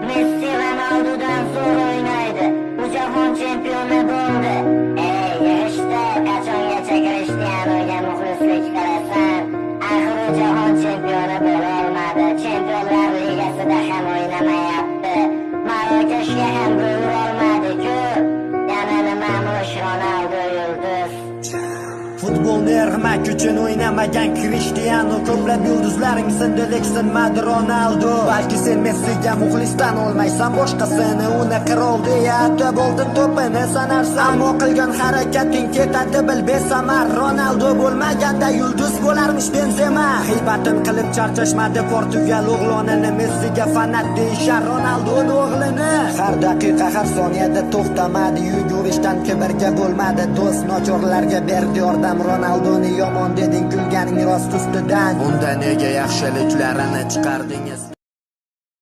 Messi Ronaldo'dan zo'r o'ynaydi. Bu jahon chempioni bo'ldi. Yig'ishda qachongacha Krishtianuga muxlislik qilasan? Axir u jahon chempioni bo'la olmadi. Chempionlar ligasida ham o'ynamayapti. Marokashga ham bo'la olmadi-ku. Yana nima mush Ronaldo yulduz? Futbolni irg'mak uchun o'ynamagan Krishtianu, ko'plab yulduzlaring sindi lekin sinmadi Ronaldo. Balki sen Messiga muxlisdan olmaysan, boshqasini uni qirol deya atab oldin to'pini sanarsan. Ammo qilgan harakating ketadi bil besamar. Ronaldo bo'lmaganda yulduz bo'larmish Benzema. G'iybatin qilib charchashmadi Portugal o'g'lonini, Messiga fanat deyishar Ronaldoning o'g'lini. Har daqiqa har soniyada to'xtamadi, yugurishdan kibrga bo'lmadi do'st, nochorlarga berdi yordam. Ronaldoni yomon deding, kulganing rost ustidan. Unda nega yaxshiliklarini chiqardingiz?